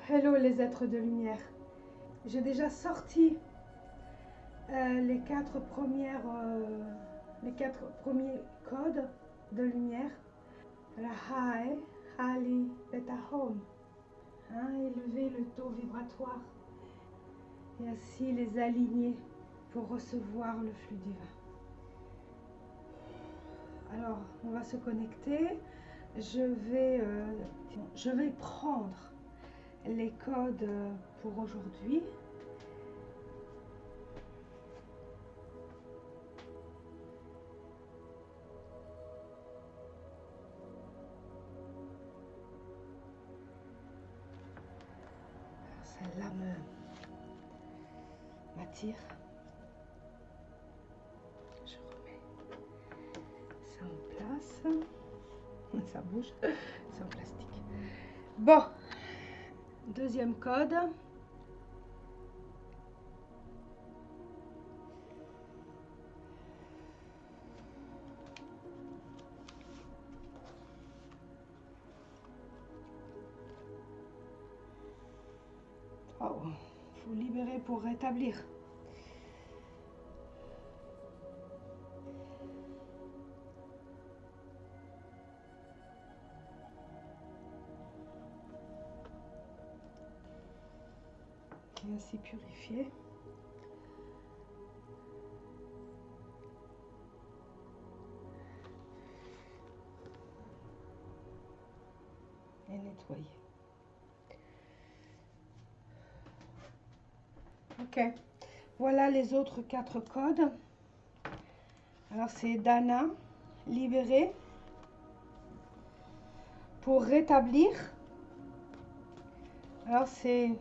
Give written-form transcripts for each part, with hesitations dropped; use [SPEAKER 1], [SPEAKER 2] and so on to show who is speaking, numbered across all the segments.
[SPEAKER 1] Hello les êtres de lumière. J'ai déjà sorti les quatre premiers codes de lumière. Rahai, Hali, Betahom. Élever le taux vibratoire et ainsi les aligner pour recevoir le flux divin. Alors, on va se connecter. Je vais prendre les codes pour aujourd'hui. Celle-là m'attire. Je remets ça en place. Ça bouge, c'est en plastique. Bon, deuxième code. Oh, faut libérer pour rétablir. Et ainsi purifier. Et nettoyer. Ok, voilà les autres 4 codes. Alors c'est Dana, libérer, pour rétablir. Alors c'est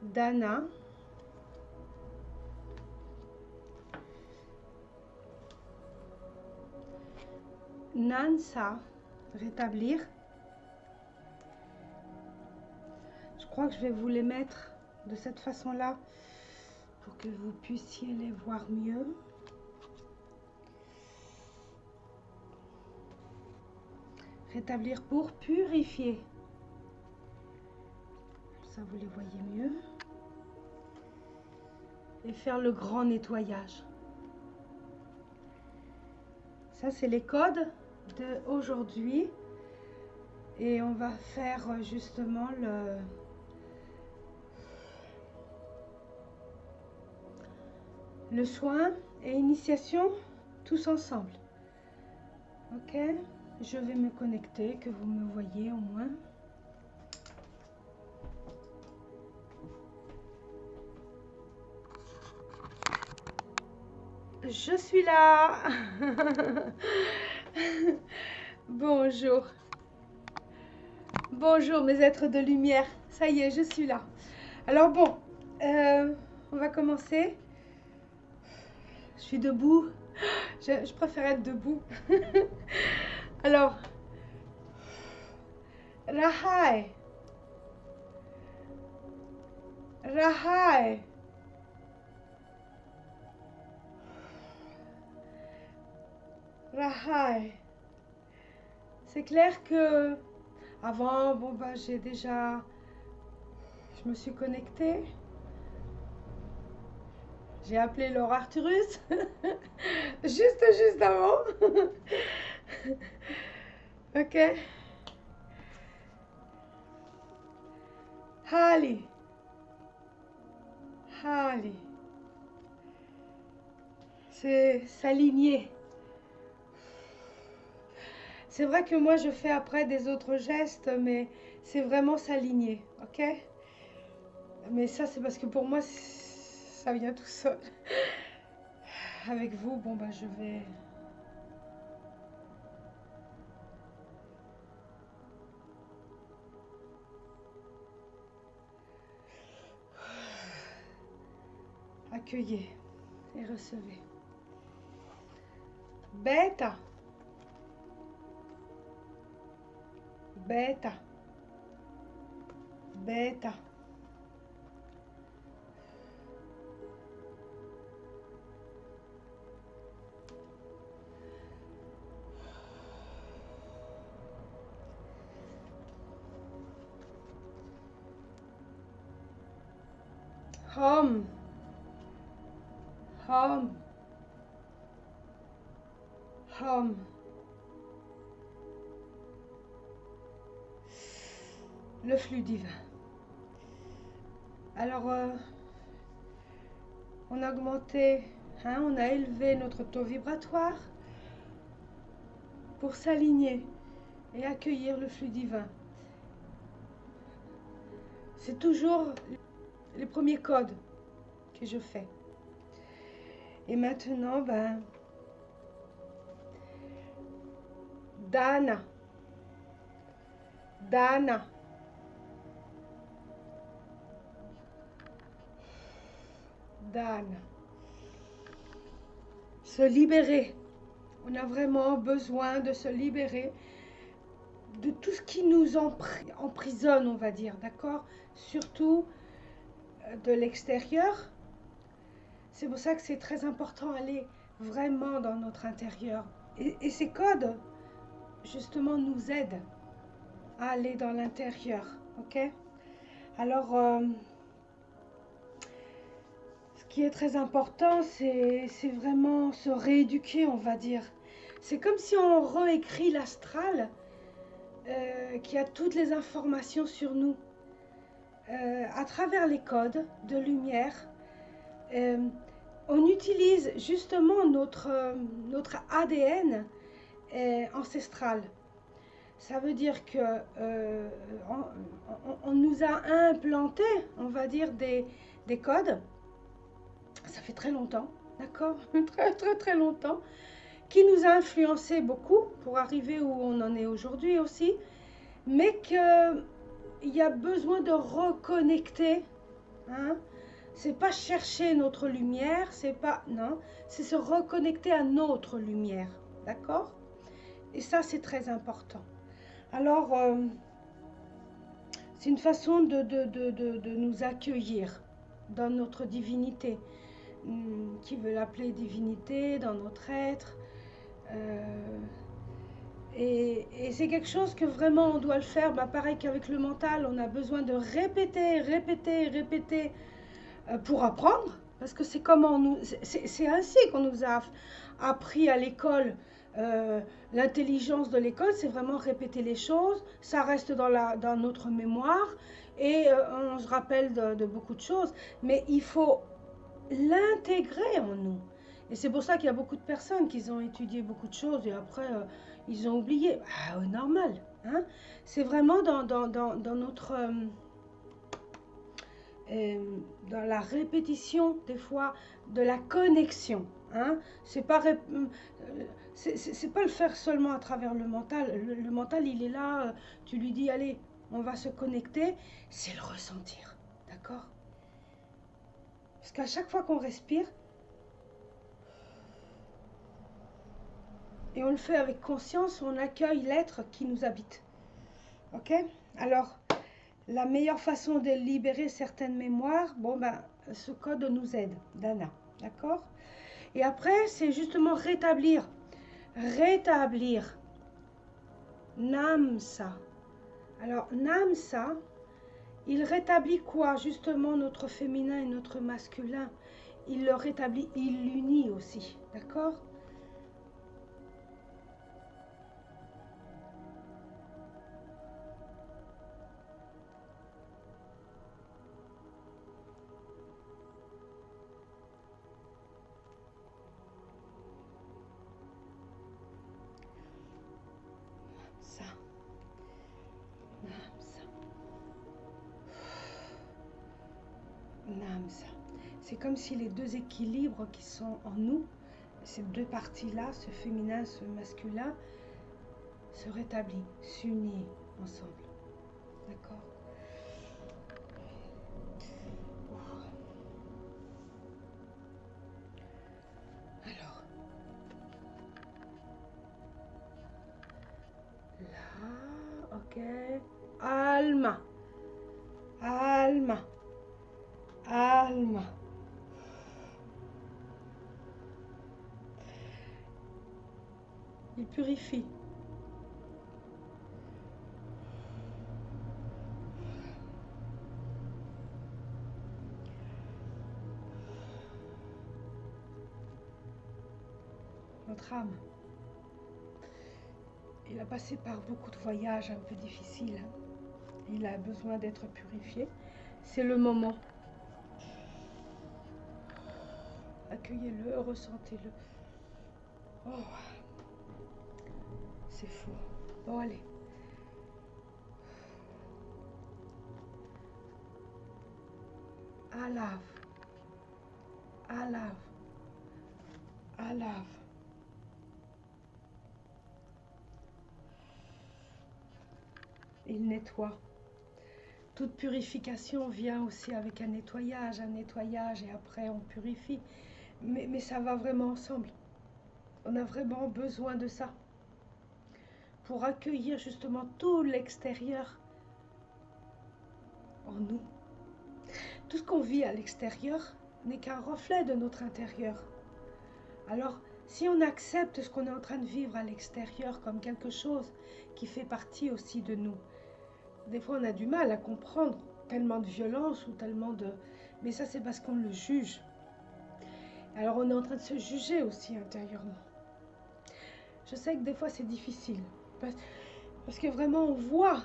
[SPEAKER 1] Dana, Nansa, rétablir. Je crois que je vais vous les mettre de cette façon-là pour que vous puissiez les voir mieux. Rétablir pour purifier. Ça, vous les voyez mieux. Et faire le grand nettoyage. Ça, c'est les codes d'aujourd'hui. Et on va faire justement le soin et initiation tous ensemble. Ok, je vais me connecter, que vous me voyez au moins. Je suis là. Bonjour. Bonjour mes êtres de lumière. Ça y est, je suis là. Alors bon, on va commencer. Je suis debout. Je préfère être debout. Alors, Rahai. Rahai. Rahai. C'est clair que avant, bon bah je me suis connectée. J'ai appelé Laure Arturus. juste avant. Ok. Hali. Hali. C'est s'aligner. C'est vrai que moi je fais après des autres gestes, mais c'est vraiment s'aligner, ok? Mais ça c'est parce que pour moi ça vient tout seul. Avec vous, bon bah je vais... Accueillez et recevez. Bêta. Bêta. Bêta. Hum, hum, hum. Le flux divin. Alors, on a augmenté, hein, on a élevé notre taux vibratoire pour s'aligner et accueillir le flux divin. C'est toujours les premiers codes que je fais. Et maintenant, ben, Dana, Dana, Dana. Se libérer. On a vraiment besoin de se libérer de tout ce qui nous emprisonne, on va dire, d'accord? Surtout de l'extérieur. C'est pour ça que c'est très important d'aller vraiment dans notre intérieur. Et ces codes, justement, nous aident à aller dans l'intérieur, ok? Alors, ce qui est très important, c'est vraiment se rééduquer, on va dire. C'est comme si on réécrit l'astral qui a toutes les informations sur nous. À travers les codes de lumière, on utilise justement notre ADN ancestral. Ça veut dire que on nous a implanté, on va dire, des codes. Ça fait très longtemps, d'accord? Très longtemps. Qui nous a influencé beaucoup pour arriver où on en est aujourd'hui aussi. Mais qu'il y a besoin de reconnecter. Hein? C'est pas chercher notre lumière, c'est pas... Non, c'est se reconnecter à notre lumière. D'accord? Et ça, c'est très important. Alors, c'est une façon de nous accueillir dans notre divinité. Qui veut l'appeler divinité, dans notre être. Et c'est quelque chose que vraiment on doit le faire. Bah, pareil qu'avec le mental, on a besoin de répéter, répéter pour apprendre. Parce que c'est comment c'est ainsi qu'on nous a appris à l'école. L'intelligence de l'école, c'est vraiment répéter les choses. Ça reste dans notre mémoire et on se rappelle de beaucoup de choses. Mais il faut l'intégrer en nous. Et c'est pour ça qu'il y a beaucoup de personnes qui ont étudié beaucoup de choses et après ils ont oublié. Ah, normal. Hein? C'est vraiment dans notre... dans la répétition des fois de la connexion. Hein? C'est pas le faire seulement à travers le mental. Le mental, il est là, tu lui dis, allez, on va se connecter. C'est le ressentir. D'accord? Parce qu'à chaque fois qu'on respire, et on le fait avec conscience, on accueille l'être qui nous habite. Ok? Alors, la meilleure façon de libérer certaines mémoires, bon ben, ce code nous aide, Dana. D'accord? Et après, c'est justement rétablir. Rétablir. Namsa. Alors, Namsa, il rétablit quoi? Justement notre féminin et notre masculin. Il le rétablit, il l'unit aussi. D'accord? C'est comme si les deux équilibres qui sont en nous, ces deux parties-là, ce féminin, ce masculin, se rétablissent, s'unissent ensemble. D'accord? Alors, là, ok. Alma. Alma. Alma. Il purifie. notre âme. Il a passé par beaucoup de voyages un peu difficiles. Il a besoin d'être purifié. C'est le moment. Accueillez-le, ressentez-le. Oh, c'est fou. Bon, allez. Alave. Alave. Alave. Il nettoie. Toute purification vient aussi avec un nettoyage et après on purifie. Mais ça va vraiment ensemble. On a vraiment besoin de ça pour accueillir justement tout l'extérieur en nous. Tout ce qu'on vit à l'extérieur n'est qu'un reflet de notre intérieur. Alors, si on accepte ce qu'on est en train de vivre à l'extérieur comme quelque chose qui fait partie aussi de nous, des fois on a du mal à comprendre tellement de violence ou tellement de... Mais ça c'est parce qu'on le juge. Alors on est en train de se juger aussi intérieurement. Je sais que des fois c'est difficile, parce que vraiment on voit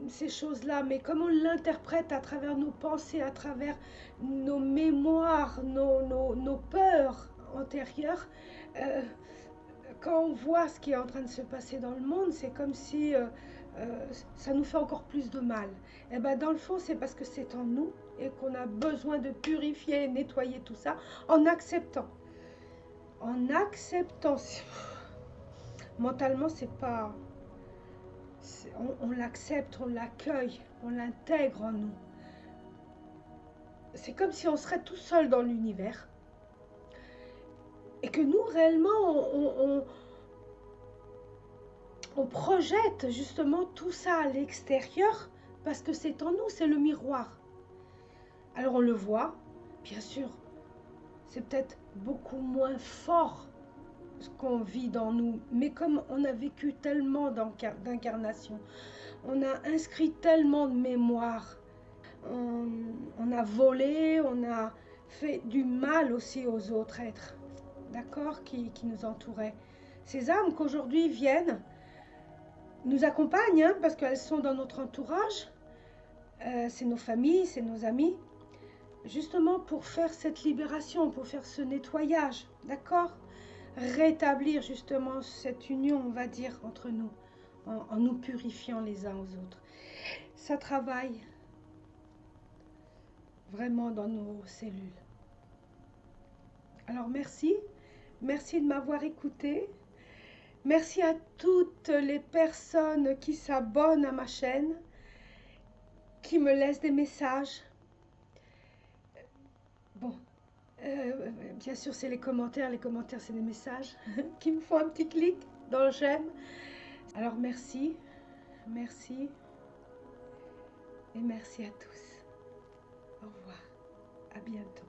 [SPEAKER 1] ces choses-là, mais comme on l'interprète à travers nos pensées, à travers nos mémoires, nos peurs antérieures, quand on voit ce qui est en train de se passer dans le monde, c'est comme si ça nous fait encore plus de mal. Et bien dans le fond, c'est parce que c'est en nous et qu'on a besoin de purifier et nettoyer tout ça en acceptant. En acceptant. Mentalement, c'est pas... On l'accepte, on l'accueille, on l'intègre en nous. C'est comme si on serait tout seul dans l'univers. Et que nous, réellement, on projette justement tout ça à l'extérieur parce que c'est en nous, c'est le miroir. Alors on le voit, bien sûr, c'est peut-être beaucoup moins fort ce qu'on vit dans nous, mais comme on a vécu tellement d'incarnations, on a inscrit tellement de mémoires, on a volé, on a fait du mal aussi aux autres êtres, d'accord, qui nous entouraient. Ces âmes qu'aujourd'hui viennent, nous accompagnent, hein, parce qu'elles sont dans notre entourage, c'est nos familles, c'est nos amis, justement pour faire cette libération, pour faire ce nettoyage, d'accord? Rétablir justement cette union, on va dire, entre nous, en nous purifiant les uns aux autres. Ça travaille vraiment dans nos cellules. Alors merci de m'avoir écouté. Merci à toutes les personnes qui s'abonnent à ma chaîne, qui me laissent des messages. Bon, bien sûr c'est les commentaires c'est des messages qui me font un petit clic dans le j'aime. Alors merci et merci à tous. Au revoir, à bientôt.